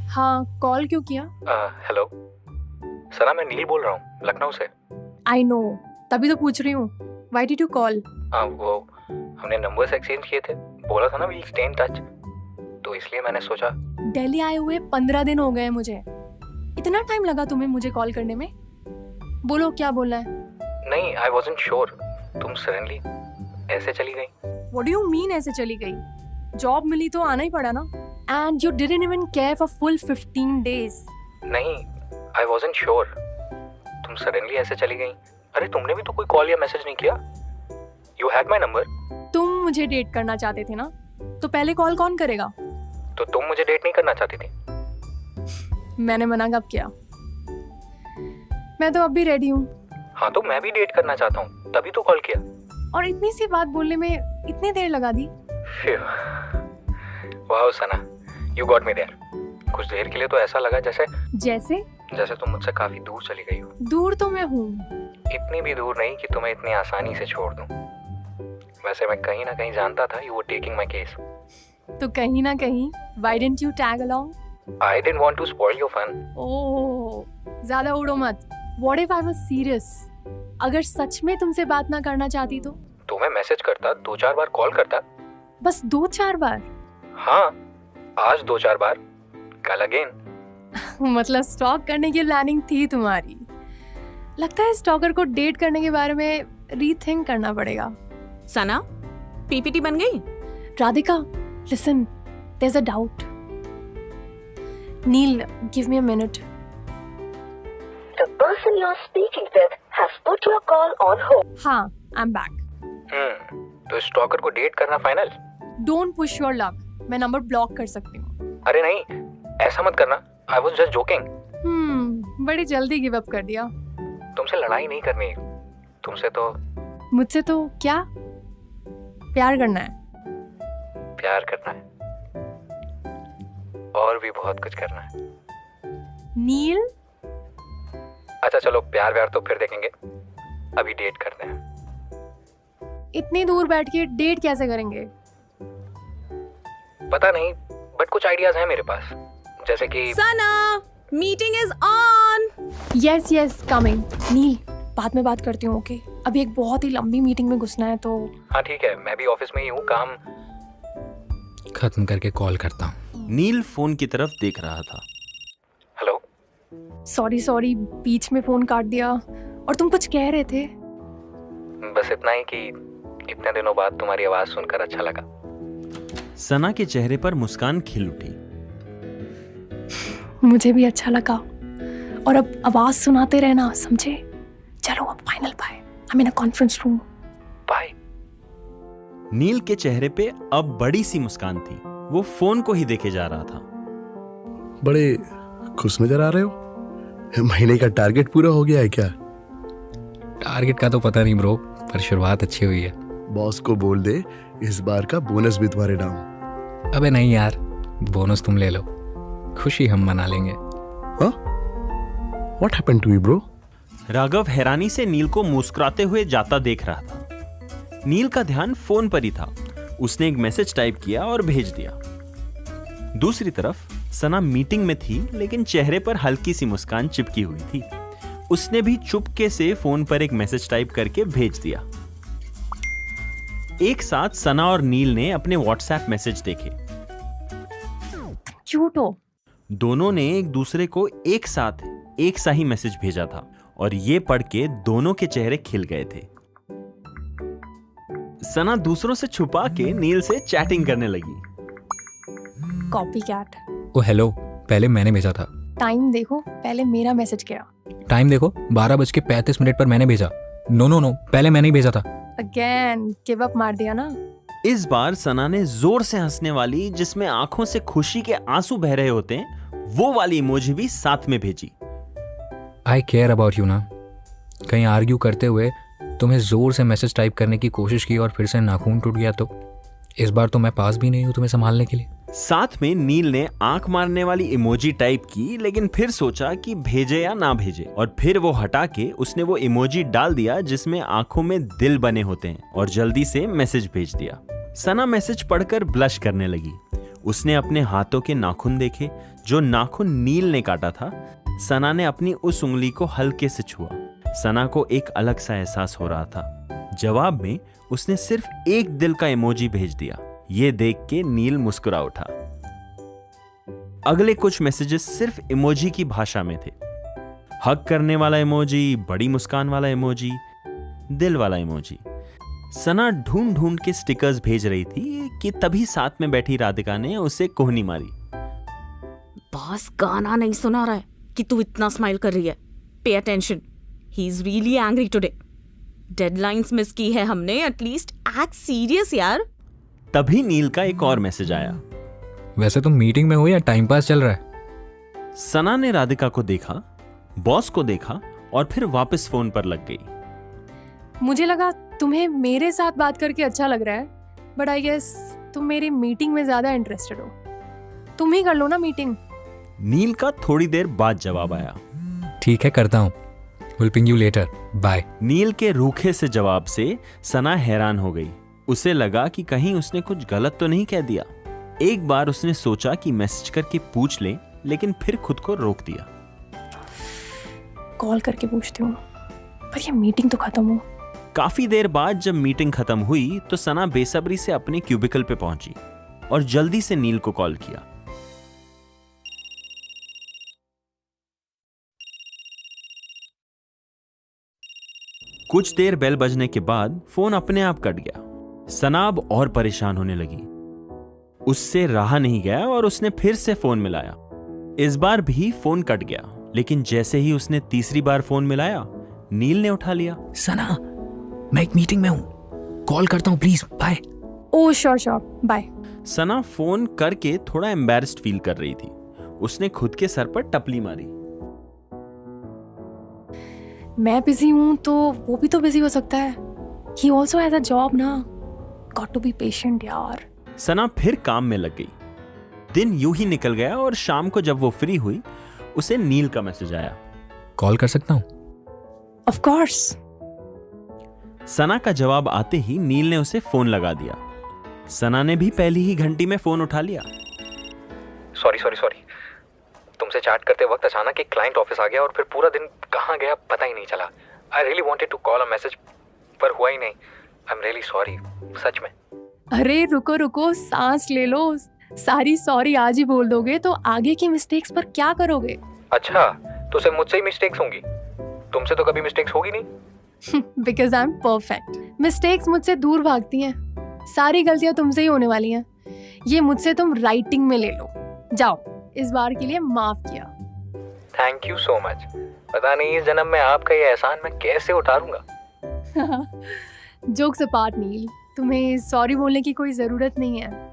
हाँ, कॉल क्यों किया? हेलो सना, मैं नील बोल रहा हूँ लखनऊ से। आई नो, तभी तो पूछ रही हूँ। Why did you call? वो हमने नंबर्स एक्सचेंज किए थे, बोला था ना वील स्टे इन टच, तो इसलिए मैंने सोचा। दिल्ली आए हुए 15 दिन हो गए मुझे। इतना टाइम लगा तुम्हें मुझे कॉल करने में? बोलो क्या बोलना है। नहीं, आई वॉजंट श्योर, तुम सडनली ऐसे चली गई। व्हाट डू यू मीन ऐसे चली गई? जॉब मिली तो आना ही पड़ा ना। And you didn't even care for full 15 days. नहीं, आई वॉजंट श्योर, तुम सडनली ऐसे चली गई। अरे तुमने भी तो कोई कॉल या मैसेज नहीं किया। You had my number. तुम मुझे डेट करना चाहते थे ना, तो पहले कॉल कौन करेगा? तो तुम मुझे डेट नहीं करना चाहती थी? मैंने मना कब किया? मैं तो अब भी रेडी हूँ। हाँ तो मैं भी डेट करना चाहता हूँ, तभी तो कॉल किया। और इतनी सी बात बोलने में इतनी देर लगा दी। वाह सना, यू गॉट मी देयर। कुछ देर के लिए तो ऐसा लगा जैसे तुम मुझसे काफी दूर चली गई हो। दूर तो मैं हूँ। इतनी भी दूर नहीं कि तुम्हें इतनी आसानी से छोड़ दूं। वैसे मैं कहीं ना कहीं जानता था you were taking my case. तो कहीं ना कहीं why didn't you tag along? I didn't want to spoil your fun. Oh, ज्यादा उड़ो मत। What if I was serious? अगर सच में तुमसे बात ना करना चाहती तो? तुम्हें मैसेज करता, 2-4 बार कॉल करता। बस 2-4 बार? हाँ, आज 2-4 बार, कल अगेन। मतलब स्टॉक करने की प्लानिंग थी तुम्हारी। लगता है स्टॉकर को डेट करने के बारे में रीथिंक करना पड़ेगा। सना, पीपीटी बन गई? Radhika, listen, there is a doubt. Neel, give me a minute. The person you're speaking with has put your call on hold. हाँ, आई एम बैक। तो स्टॉकर को डेट करना final? Don't push your luck. मैं number block कर सकती हूँ। अरे नहीं, ऐसा मत करना। I was just joking. बड़ी जल्दी गिव अप कर दिया। तुमसे लड़ाई नहीं करनी, तुमसे तो मुझसे तो क्या प्यार करना है। प्यार करना है, और भी बहुत कुछ करना है। नील, अच्छा चलो, प्यार व्यार तो फिर देखेंगे, अभी डेट करते हैं। इतनी दूर बैठ के डेट कैसे करेंगे? पता नहीं, बट कुछ आइडियाज हैं मेरे पास, जैसे कि Sana, meeting is on. Yes yes, coming. Neel, बाद में बात करती हूँ, ओके? अभी एक बहुत ही लंबी मीटिंग में घुसना है तो। हाँ ठीक है, मैं भी ऑफिस में ही हूँ, काम खत्म करके कॉल करता हूँ। नील फोन की तरफ देख रहा था। हेलो, सॉरी, बीच में फोन काट दिया। और तुम कुछ कह रहे थे? बस इतना ही कि इतने दिनों बाद तुम्हारी आवाज सुनकर अच्छा लगा। सना के चेहरे पर मुस्कान खिल उठी। मुझे भी अच्छा लगा। और अब आवाज सुनाते रहना, समझे? चलो अब final bye. I am in a conference room. Bye. Neel के चेहरे पे अब बड़ी सी मुस्कान थी। वो फोन को ही देखे जा रहा था। बड़े खुश नजर आ रहे हो। महीने का टारगेट पूरा हो गया है क्या? टारगेट का तो पता नहीं ब्रो, पर शुरुआत अच्छी हुई है। बॉस को बोल दे इस बार का बोनस भी तुम्हारे नाम। अबे नहीं यार, बोनस तुम ले लो, खुशी हम मना लेंगे। हाँ? What happened to you, bro? Raghav हैरानी से नील को मुस्कुराते हुए जाता देख रहा था। नील का ध्यान फोन पर ही था। उसने एक मैसेज टाइप किया और भेज दिया। दूसरी तरफ सना मीटिंग में थी, लेकिन चेहरे पर हल्की सी मुस्कान चिपकी हुई थी। उसने भी चुपके से फोन पर एक मैसेज टाइप करके भेज दिया। एक साथ सना और नील ने अपने व्हाट्सएप मैसेज देखे। क्यूट हो। दोनों ने एक दूसरे को एक साथ एक सा ही मैसेज भेजा था, और ये पढ़ के दोनों के चेहरे खिल गए थे। सना दूसरों से छुपा के नील से चैटिंग करने लगी। कॉपीकैट। ओ हेलो, पहले मैंने भेजा था। टाइम देखो, पहले मेरा मैसेज गया। टाइम देखो, 12:35 पर मैंने भेजा। नो, पहले मैंने ही भेजा था। अगेन गिव अप मार दिया ना। इस बार सना ने जोर से हंसने वाली, जिसमें आंखों से खुशी के आंसू बह रहे होते हैं, वो वाली इमोजी भी साथ में भेजी। आई केयर अबाउट यू ना। कहीं आर्ग्यू करते हुए तुम्हें जोर से मैसेज टाइप करने की कोशिश की और फिर से नाखून टूट गया तो इस बार तो मैं पास भी नहीं हूं तुम्हें संभालने के लिए। साथ में नील ने आंख मारने वाली इमोजी टाइप की, लेकिन फिर सोचा कि भेजे या ना भेजे, और फिर वो हटा के उसने वो इमोजी डाल दिया जिसमें आंखों में दिल बने होते हैं, और जल्दी से मैसेज भेज दिया। सना मैसेज पढ़कर ब्लश करने लगी। उसने अपने हाथों के नाखून देखे जो नाखून नील ने काटा था, सना ने अपनी उस उंगली को हल्के से छुआ। सना को एक अलग सा एहसास हो रहा था। जवाब में उसने सिर्फ एक दिल का इमोजी भेज दिया। ये देख के नील मुस्कुरा उठा। अगले कुछ मैसेजेस सिर्फ इमोजी की भाषा में थे। हग करने वाला इमोजी, बड़ी मुस्कान वाला इमोजी, दिल वाला इमोजी। सना ढूंढ ढूंढ के स्टिकर्स भेज रही थी कि तभी साथ में बैठी राधिका ने उसे कोहनी मारी। बॉस गाना नहीं सुना रहा है कि तू इतना स्माइल कर रही है। Pay attention, he is really angry today. Deadlines miss की है हमने, एटलीस्ट एक्ट सीरियस यार। तभी नील का एक और मैसेज आया। वैसे तुम मीटिंग में हो या टाइम पास चल रहा है? सना ने राधिका को देखा, बॉस को देखा और फिर वापस फोन पर लग गई। मुझे लगा तुम्हें मेरे साथ बात करके अच्छा लग रहा है, बट आई गेस तुम मेरी मीटिंग में ज्यादा इंटरेस्टेड हो। तुम ही कर लो ना मीटिंग। नील का थोड़ी देर बाद जवाब आया। ठीक है, करता हूँ। Will ping you later, bye. Neel के रूखे से जवाब से सना हैरान हो गई। उसे लगा कि कहीं उसने कुछ गलत तो नहीं कह दिया। एक बार उसने सोचा कि मैसेज करके पूछ ले, लेकिन फिर खुद को रोक दिया। कॉल करके पूछती हूँ, पर ये मीटिंग तो खत्म हो। काफी देर बाद जब मीटिंग खत्म हुई तो सना बेसब्री से अपने क्यूबिकल पे पहुंची और जल्दी से नील को कॉल किया। कुछ देर बेल बजने के बाद फोन अपने आप कट गया। सना अब और परेशान होने लगी। उससे रहा नहीं गया और उसने फिर से फोन मिलाया। इस बार भी फोन कट गया, लेकिन जैसे ही उसने तीसरी बार फोन मिलाया, नील ने उठा लिया। सना, मैं एक मीटिंग में हूं, कॉल करता हूं please, bye. Oh sure, bye. Sana phone करके थोड़ा एम्बैरेस्ड फील कर रही थी। उसने खुद के सर पर टपली मारी। मैं बिजी हूँ तो वो भी तो बिजी हो सकता है। He also has a job ना। गॉट टू बी पेशेंट यार। सना फिर काम में लग गई। दिन यूं ही निकल गया और शाम को जब वो फ्री हुई, उसे नील का मैसेज आया। कॉल कर सकता हूं? Of course. सना का जवाब आते ही नील ने उसे फोन लगा दिया। सना ने भी पहली ही घंटी में फोन उठा लिया। सॉरी, तुमसे चैट करते वक्त अचानक एक क्लाइंट ऑफिस आ गया और फिर पूरा दिन कहाँ गया पता ही नहीं चला। I really wanted to call a message, पर हुआ ही नहीं। आई एम रियली सॉरी, सच में। अरे रुको, सांस ले लो। सारी सॉरी आज ही बोल दोगे तो आगे की मिस्टेक्स पर क्या करोगे? अच्छा, तो सिर्फ मुझसे ही मिस्टेक्स होंगी? तुमसे तो कभी मिस्टेक्स होगी नहीं। Because I am perfect. Mistakes मुझसे दूर भागती हैं। सारी गलतियां तुमसे ही होने वाली हैं। ये मुझसे तुम राइटिंग में ले लो। जाओ, इस बार के लिए माफ किया। Thank you so much. पता नहीं इस जन्म में आपका ये एहसान मैं कैसे उतारूंगा। जोक्स अपार्ट नील, तुम्हें सॉरी बोलने की कोई ज़रूरत नहीं है।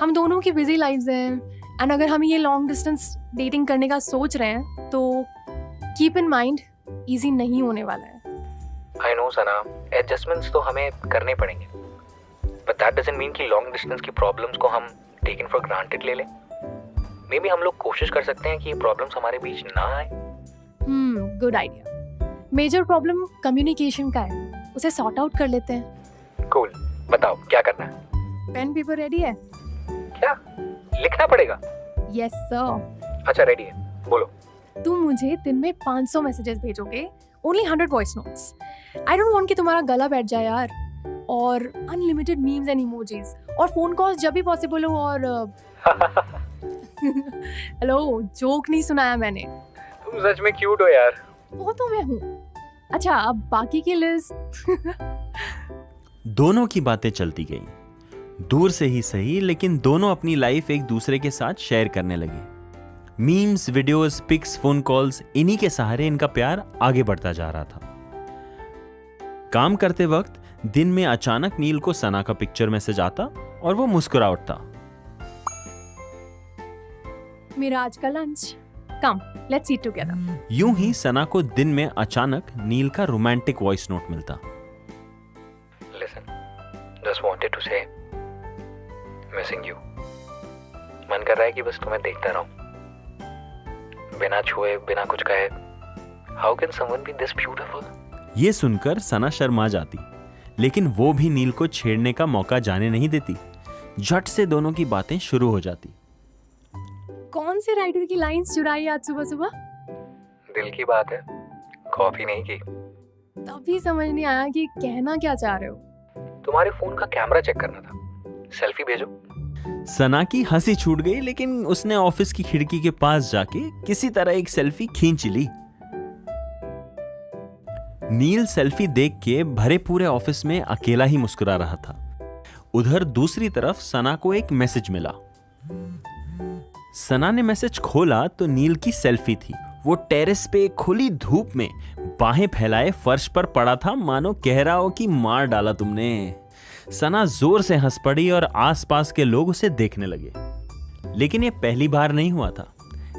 हम दोनों की बिजी लाइव्स हैं, एंड अगर हम ये लॉन्ग डिस्टेंस डेटिंग करने का सोच रहे हैं तो कीप इन माइंड इजी नहीं होने वाला है। आई नो सना, एडजस्टमेंट्स तो हमें करने पड़ेंगे, बट दैट डजंट मीन कि लॉन्ग डिस्टेंस की प्रॉब्लम्स को हम टेकन फॉर ग्रांटेड ले लें। मे बी हम लोग कोशिश कर सकते हैं कि ये प्रॉब्लम्स हमारे बीच ना आए। Good idea. Major problem communication का है, उसे सॉर्ट आउट कर लेते हैं। कूल, बताओ क्या करना है? पेन पेपर रेडी है? क्या लिखना पड़ेगा? Yes sir. अच्छा रेडी है, बोलो। तुम मुझे दिन में 500 मैसेजेस भेजोगे, only 100 voice notes. I don't want कि तुम्हारा गला बैठ जाए यार। और अनलिमिटेड मीम्स एंड इमोजीज और फोन कॉल्स जब भी पॉसिबल हो। और हेलो, जोक नहीं सुनाया मैंने। तुम सच में क्यूट हो यार। वो तो मैं हूँ। अच्छा, अब बाकी की लिस्ट। दोनों की बातें चलती गईं। दूर से ही सही, लेकिन दोनों अपनी लाइफ एक दूसरे के साथ शेयर करने लगे। Memes, videos, pics, phone calls, इन्हीं के सहारे इनका प्यार आगे बढ़ता जा रहा था। काम करते वक्त दिन में अचानक नील को सना का पिक्चर मैसेज आता और वो मुस्कुरा उठता। मेरा आज का lunch, come let's eat together. यूं ही सना को दिन में अचानक नील का रोमांटिक वॉइस नोट मिलता। लिसन, जस्ट वांटेड टू से मिसिंग यू। मन कर रहा है कि बस तुम्हें देखता रहूं, बिना छुए, बिना कुछ कहे। How can someone be this beautiful? ये सुनकर सना शर्मा जाती, लेकिन वो भी नील को छेड़ने का मौका जाने नहीं देती। झट से दोनों की बातें शुरू हो जाती। कौन कौन से राइटर की लाइंस चुराई आज सुबह सुबह? दिल की बात है, कॉपी नहीं की। तभी समझ नहीं आया कि कहना क्या चाह रहे हो। तुम्हारे फोन का कैमरा चेक करना था, सेल्फी भेजो। सना की हंसी छूट गई, लेकिन उसने ऑफिस की खिड़की के पास जाके किसी तरह एक सेल्फी खींच ली। नील सेल्फी देख के भरे पूरे ऑफिस में अकेला ही मुस्कुरा रहा था। उधर दूसरी तरफ सना को एक मैसेज मिला। सना ने मैसेज खोला तो नील की सेल्फी थी। वो टेरेस पे खुली धूप में बाहें फैलाए फर्श पर पड़ा था, मानो कह रहा हो कि मार डाला तुमने। सना जोर से हंस पड़ी और आसपास के लोग उसे देखने लगे। लेकिन ये पहली बार नहीं हुआ था।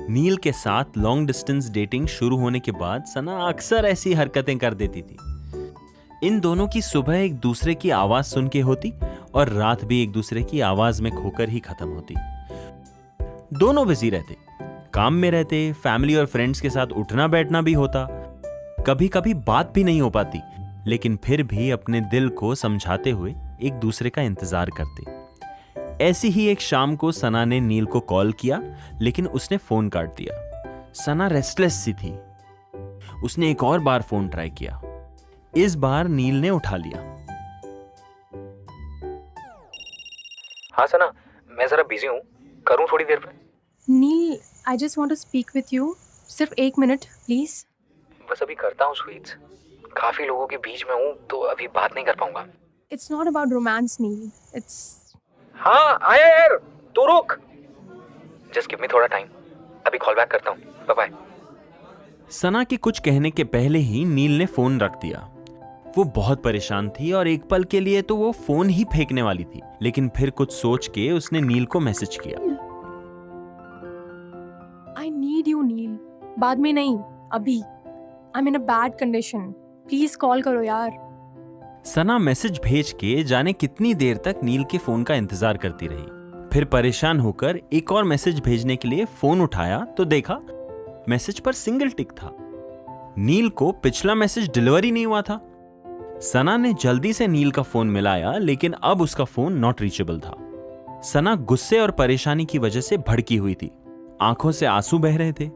नील के साथ लॉन्ग डिस्टेंस डेटिंग शुरू होने के बाद सना अक्सर ऐसी हरकतें कर देती थी। इन दोनों की सुबह एक दूसरे की आवाज सुन के होती और रात भी एक दूसरे की आवाज में खोकर ही खत्म होती। दोनों बिजी रहते, काम में रहते, फैमिली और फ्रेंड्स के साथ उठना बैठना भी होता, कभी कभी बात भी नहीं हो पाती, लेकिन फिर भी अपने दिल को समझाते हुए एक दूसरे का इंतजार करते। ऐसी ही एक शाम को सना ने नील को कॉल किया, लेकिन उसने फोन काट दिया। सना रेस्टलेस सी थी। उसने एक और बार फोन ट्राई किया। इस बार नील ने उठा लिया। हाँ सना, मैं जरा बिजी हूँ, करूँ थोड़ी देर में? Neel, I just want to speak with you. सिर्फ 1 मिनट प्लीज। बस अभी करता हूँ स्वीट्स, काफी लोगों के बीच में हूँ तो अभी बात नहीं कर पाऊंगा। It's not about romance Neel, it's हाँ आया यार, तू रुक, जस्ट गिव मी थोड़ा टाइम, अभी कॉल बैक करता हूँ, बाय बाय। सना के कुछ कहने के पहले ही नील ने फोन रख दिया। वो बहुत परेशान थी और एक पल के लिए तो वो फोन ही फेंकने वाली थी, लेकिन फिर कुछ सोच के उसने नील को मैसेज किया। आई नीड यू नील, बाद में नहीं, अभी। आई am in a bad condition, please call करो यार। सना मैसेज भेज के जाने कितनी देर तक नील के फोन का इंतजार करती रही। फिर परेशान होकर एक और मैसेज भेजने के लिए फोन उठाया तो देखा मैसेज पर सिंगल टिक था। नील को पिछला मैसेज डिलीवर ही नहीं हुआ था। सना ने जल्दी से नील का फोन मिलाया, लेकिन अब उसका फोन नॉट रीचेबल था। सना गुस्से और परेशानी की वजह से भड़की हुई थी। आंखों से आंसू बह रहे थे।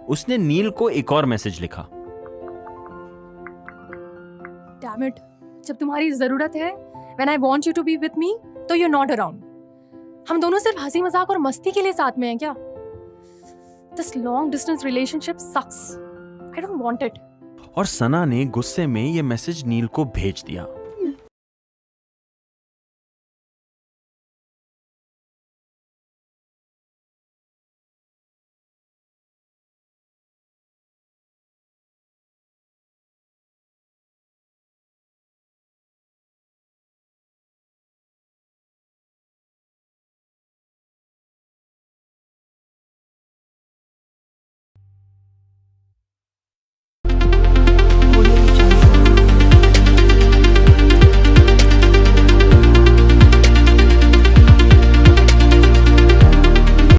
उसने नील को एक और मैसेज लिखा। डैम इट, जब तुम्हारी जरूरत है, when I want you to be with me, तो यू आर नॉट अराउंड। हम दोनों सिर्फ हंसी मजाक और मस्ती के लिए साथ में हैं क्या? This long distance relationship sucks, I don't want it. और सना ने गुस्से में ये मैसेज नील को भेज दिया।